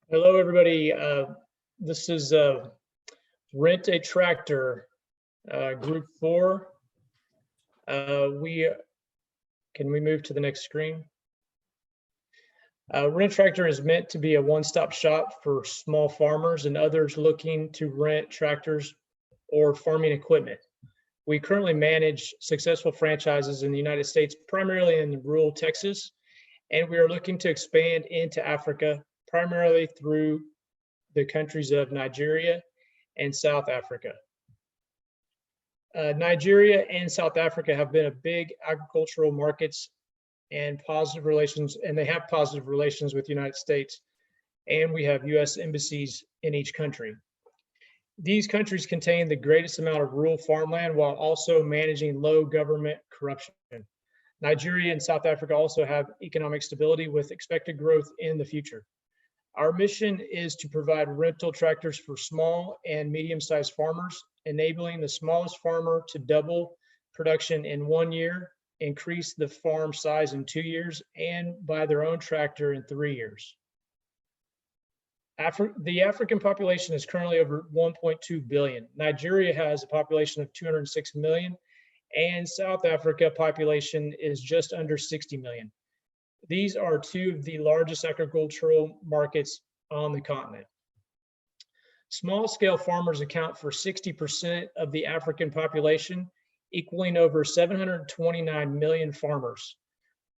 Hello, everybody. This is Rent a Tractor, Group 4. Can we move to the next screen? Rent a Tractor is meant to be a one-stop shop for small farmers and others looking to rent tractors or farming equipment. We currently manage successful franchises in the United States, primarily in rural Texas, and we are looking to expand into Africa, primarily through the countries of Nigeria and South Africa. Nigeria and South Africa have been a big agricultural markets and positive relations, and they have positive relations with the United States, and we have US embassies in each country. These countries contain the greatest amount of rural farmland while also managing low government corruption. Nigeria and South Africa also have economic stability with expected growth in the future. Our mission is to provide rental tractors for small and medium-sized farmers, enabling the smallest farmer to double production in 1 year, increase the farm size in 2 years, and buy their own tractor in 3 years. The African population is currently over 1.2 billion. Nigeria has a population of 206 million, and South Africa population is just under 60 million. These are two of the largest agricultural markets on the continent. Small-scale farmers account for 60% of the African population, equaling over 729 million farmers.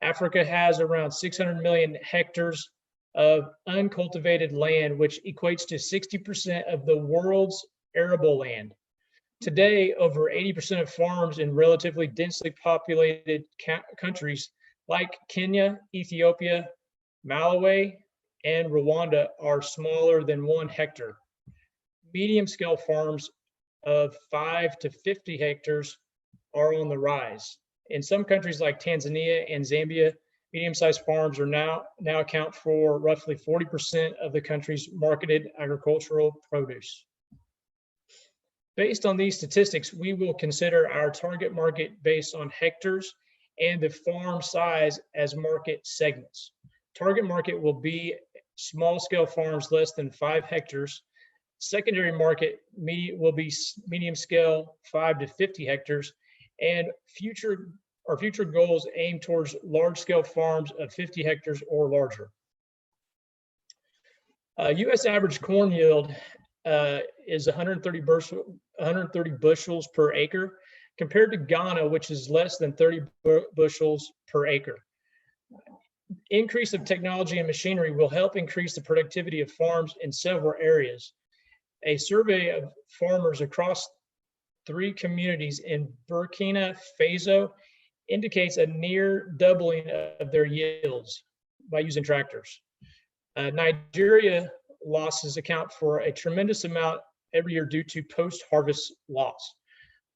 Africa has around 600 million hectares of uncultivated land, which equates to 60% of the world's arable land. Today, over 80% of farms in relatively densely populated countries like Kenya, Ethiopia, Malawi, and Rwanda are smaller than 1 hectare. Medium-scale farms of 5 to 50 hectares are on the rise. In some countries like Tanzania and Zambia, medium-sized farms are now account for roughly 40% of the country's marketed agricultural produce. Based on these statistics, we will consider our target market based on hectares and the farm size as market segments. Target market will be small-scale farms less than 5 hectares. Secondary market will be medium-scale 5 to 50 hectares, and our future goals aim towards large-scale farms of 50 hectares or larger. U.S. average corn yield is 130 bushels per acre, compared to Ghana, which is less than 30 bushels per acre. Increase of technology and machinery will help increase the productivity of farms in several areas. A survey of farmers across 3 communities in Burkina Faso indicates a near doubling of their yields by using tractors. Nigeria losses account for a tremendous amount every year due to post-harvest loss.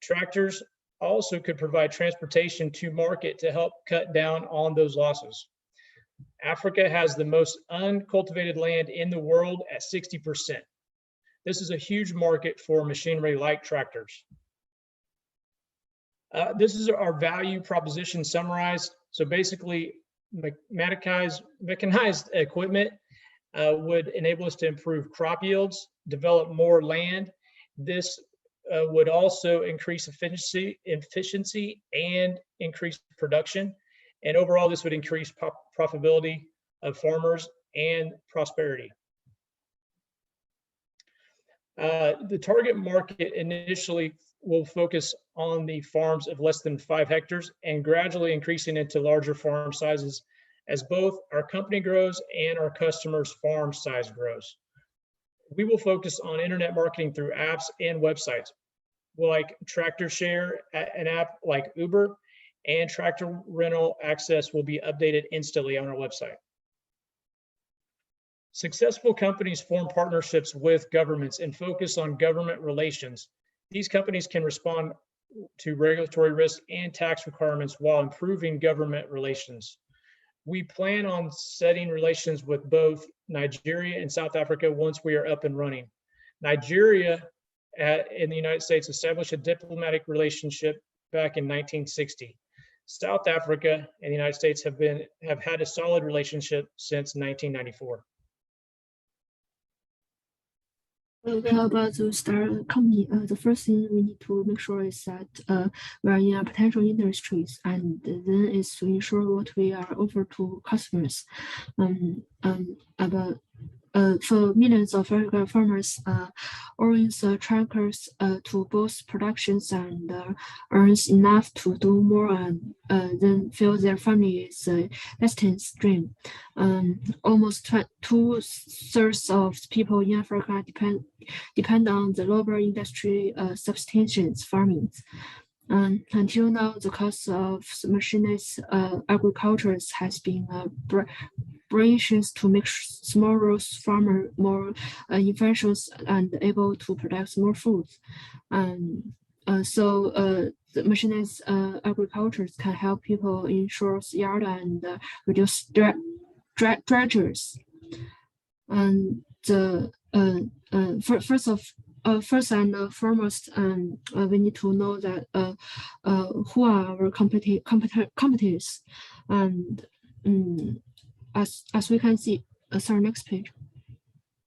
Tractors also could provide transportation to market to help cut down on those losses. Africa has the most uncultivated land in the world at 60%. This is a huge market for machinery like tractors. This is our value proposition summarized. So basically, mechanized equipment would enable us to improve crop yields, develop more land. This would also increase efficiency and increase production. And overall, this would increase profitability of farmers and prosperity. The target market initially will focus on the farms of less than 5 hectares and gradually increasing into larger farm sizes as both our company grows and our customers' farm size grows. We will focus on internet marketing through apps and websites, like Tractor Share, an app like Uber, and tractor rental access will be updated instantly on our website. Successful companies form partnerships with governments and focus on government relations. These companies can respond to regulatory risk and tax requirements while improving government relations. We plan on setting relations with both Nigeria and South Africa once we are up and running. Nigeria in the United States established a diplomatic relationship back in 1960. South Africa and the United States have had a solid relationship since 1994. Well, about to start a company, the first thing we need to make sure is that we are in a potential industries, and then is to ensure what we are offer to customers. About for millions of agricultural farmers, owns trackers to both productions and earns enough to do more and then fill their family's distance dream. Almost two-thirds of people in Africa depend on the local industry subsistence farming. Until now, the cost of mechanized agriculture has been branches to make small farmer more efficient and able to produce more food. And the mechanized agriculture can help people ensure yard and reduce dredges. And the first and foremost, we need to know that who are our competitors, and as we can see, sorry, next page.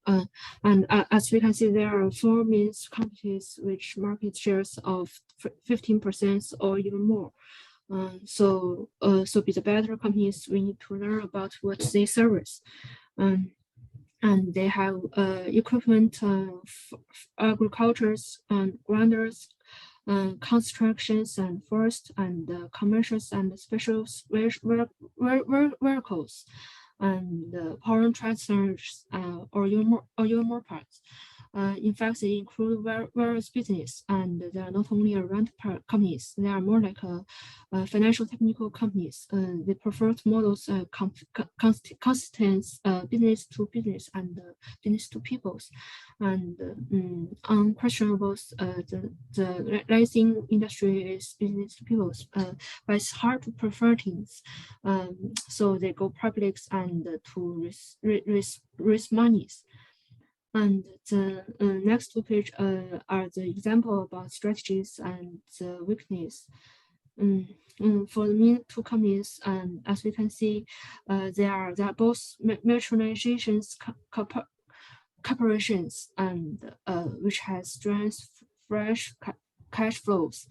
As we can see, there are four main companies which market shares of 15% or even more. So be the better companies, we need to learn about what they service. And they have equipment, agricultures and grinders, constructions and forest and commercials and special vehicles and power transfers or even more parts. In fact, they include various business, and they are not only a rent companies, they are more like financial technical companies. They prefer models consistent business to business and business to peoples, and unquestionable the rising industry is business to peoples, but it's hard to prefer things. So they go public and to raise monies. And the next two pages are the example about strategies and the weakness. For the main two companies, as we can see, they are both mutualizations corporations, and which has strength, fresh cash flows.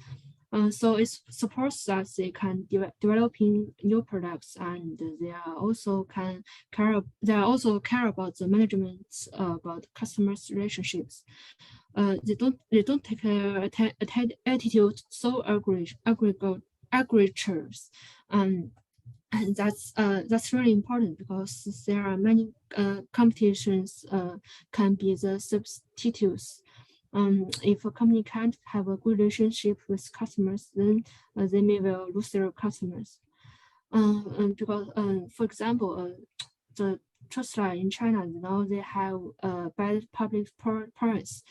So it supports that they can developing new products, and they are also care about the management about customers' relationships. They don't take attitude so agricultures, and that's really important because there are many competitions can be the substitutes. If a company can't have a good relationship with customers, then they may well lose their customers. Because, for example, the Tesla in China now they have bad public price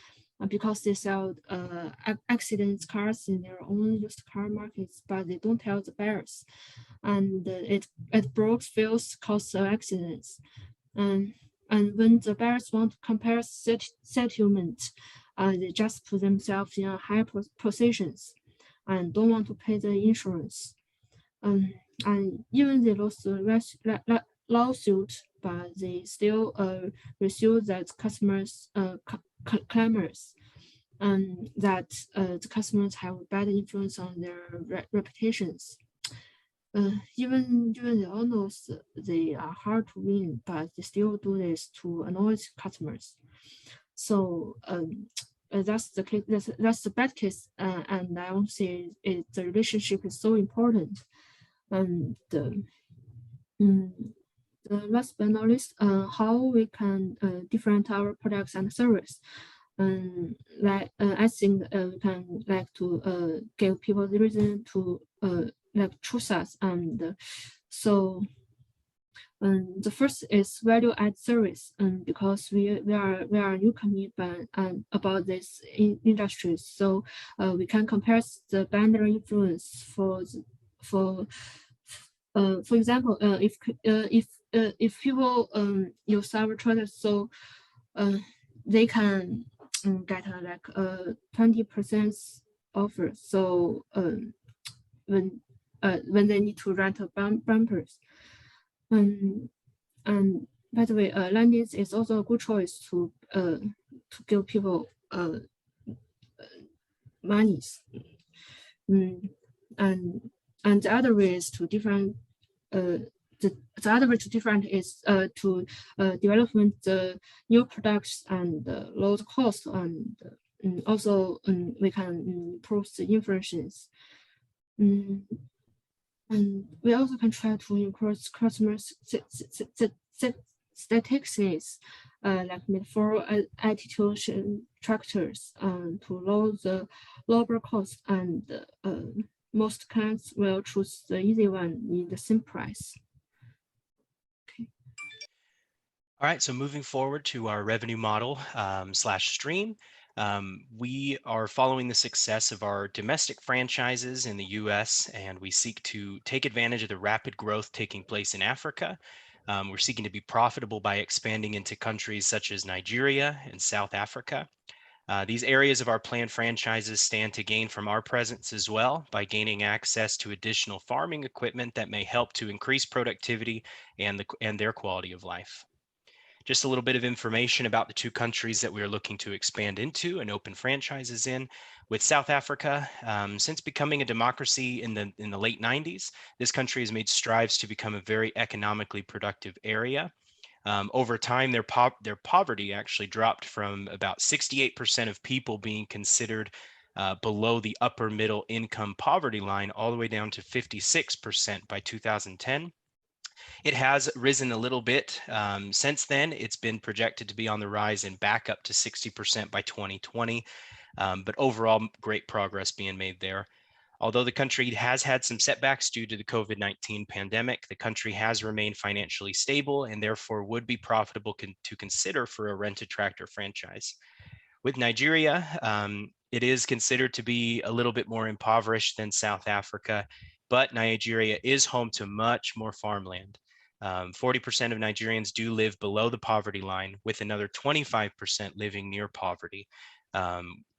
because they sell accident cars in their own used car markets, but they don't tell the buyers, and it breaks, fails, causes accidents. And when the buyers want to compare settlement, they just put themselves in a high positions and don't want to pay the insurance. And even they lost the lawsuit, but they still receive that customers clamors, and that the customers have bad influence on their reputations. Even they all know they are hard to win, but they still do this to annoy customers. So that's the bad case, and I won't say the relationship is so important. And last but not least, how we can different our products and service. Like I think we can like to give people the reason to like choose us, and so the first is value add service, because we are a new company, but about this industries, so we can compare the vendor influence for example, if people use our products, so they can get like 20% offer. So when they need to rent a bumpers, and by the way, landings is also a good choice to to give people money. And the other way is to different the other way to different is to development the new products and lower the cost, and also we can improve the efficiency. And we also can try to increase customers statistics like mid-for altitude tractors to lower the labor cost, and most clients will choose the easy one in the same price. All right, so moving forward to our revenue model slash stream, we are following the success of our domestic franchises in the US, and we seek to take advantage of the rapid growth taking place in Africa. We're seeking to be profitable by expanding into countries such as Nigeria and South Africa. These areas of our planned franchises stand to gain from our presence as well by gaining access to additional farming equipment that may help to increase productivity and their quality of life. Just a little bit of information about the two countries that we are looking to expand into and open franchises in. With South Africa, since becoming a democracy in the late 90s, this country has made strides to become a very economically productive area. Over time, their poverty actually dropped from about 68% of people being considered below the upper middle income poverty line all the way down to 56% by 2010. It has risen a little bit since then. It's been projected to be on the rise and back up to 60% by 2020. But overall, great progress being made there. Although the country has had some setbacks due to the COVID-19 pandemic, the country has remained financially stable and therefore would be profitable to consider for a rent-a-tractor franchise. With Nigeria, it is considered to be a little bit more impoverished than South Africa, but Nigeria is home to much more farmland. 40% of Nigerians do live below the poverty line, with another 25% living near poverty,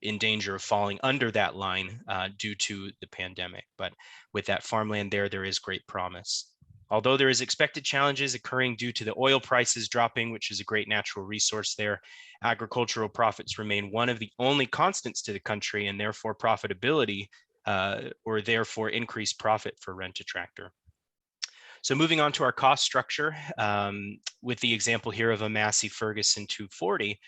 in danger of falling under that line due to the pandemic. But with that farmland there is great promise. Although there is expected challenges occurring due to the oil prices dropping, which is a great natural resource there, agricultural profits remain one of the only constants to the country, and therefore profitability or therefore increased profit for rent-a-tractor. So moving on to our cost structure, with the example here of a Massey Ferguson 240,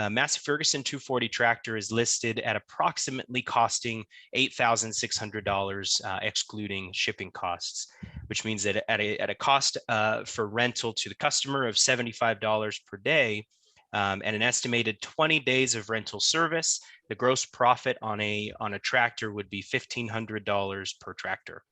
Massey Ferguson 240 tractor is listed at approximately costing $8,600 excluding shipping costs, which means that at a cost for rental to the customer of $75 per day and an estimated 20 days of rental service, the gross profit on a tractor would be $1,500 per tractor.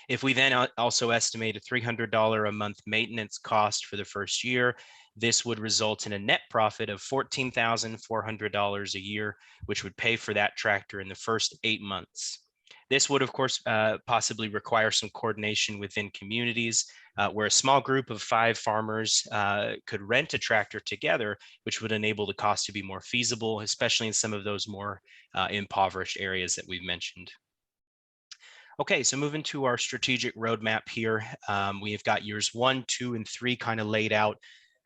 If we then also estimate a $300 a month maintenance cost for the first year, this would result in a net profit of $14,400 a year, which would pay for that tractor in the first 8 months. This would, of course, possibly require some coordination within communities where a small group of 5 farmers could rent a tractor together, which would enable the cost to be more feasible, especially in some of those more impoverished areas that we've mentioned. Okay, so moving to our strategic roadmap here, we have got years 1, 2, and 3 kind of laid out.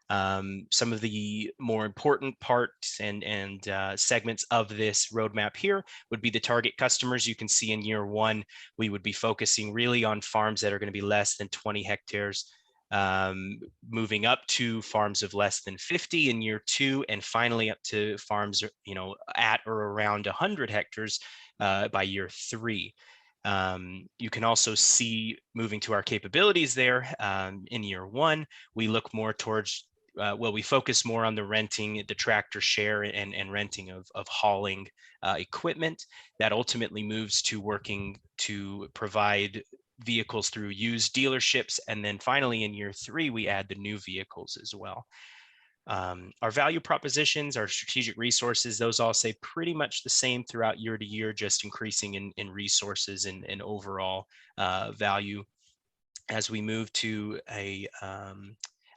Some of the more important parts and segments of this roadmap here would be the target customers. You can see in year 1, we would be focusing really on farms that are going to be less than 20 hectares, moving up to farms of less than 50 in year 2, and finally up to farms, at or around 100 hectares by year 3. You can also see, moving to our capabilities there, in year 1, we look more towards, we focus more on the tractor share and renting of hauling equipment. That ultimately moves to working to provide vehicles through used dealerships. And then finally in year 3, we add the new vehicles as well. Our value propositions, our strategic resources, those all stay pretty much the same throughout year to year, just increasing in resources and overall value. As we move to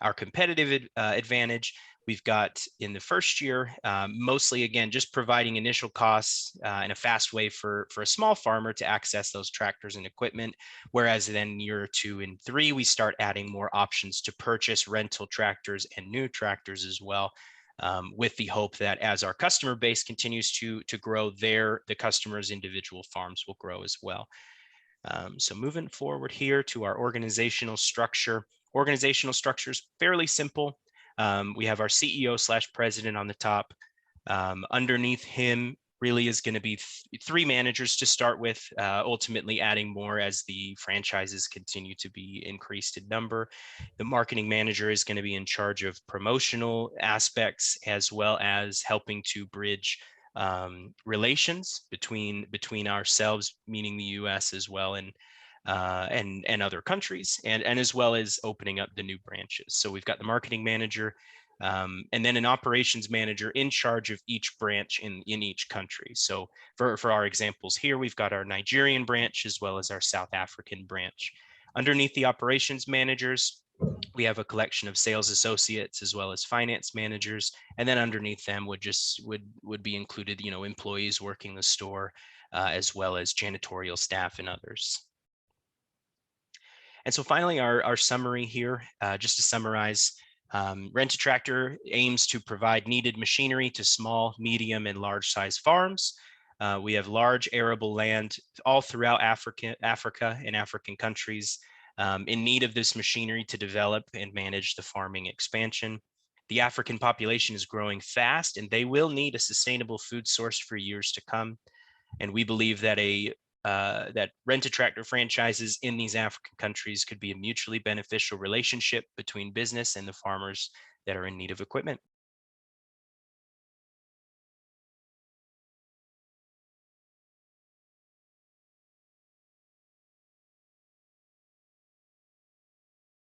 our competitive advantage, we've got in the first year, mostly again, just providing initial costs and a fast way for a small farmer to access those tractors and equipment. Whereas then year 2 and 3, we start adding more options to purchase rental tractors and new tractors as well. with the hope that as our customer base continues to grow, the customers' individual farms will grow as well. So moving forward here to our organizational structure. Organizational structure is fairly simple. We have our CEO/president on the top. Underneath him really is going to be three managers to start with, ultimately adding more as the franchises continue to be increased in number. The marketing manager is going to be in charge of promotional aspects, as well as helping to bridge relations between ourselves, meaning the U.S. as well, and other countries, and as well as opening up the new branches. So we've got the marketing manager, and then an operations manager in charge of each branch in each country. So for our examples here, we've got our Nigerian branch as well as our South African branch. Underneath the operations managers, we have a collection of sales associates as well as finance managers, and then underneath them would be included, employees working the store, as well as janitorial staff and others. And so finally, our summary here, just to summarize, Rent-A-Tractor aims to provide needed machinery to small, medium, and large size farms. We have large arable land all throughout Africa and African countries in need of this machinery to develop and manage the farming expansion. The African population is growing fast, and they will need a sustainable food source for years to come. And we believe that that Rent-A-Tractor franchises in these African countries could be a mutually beneficial relationship between business and the farmers that are in need of equipment.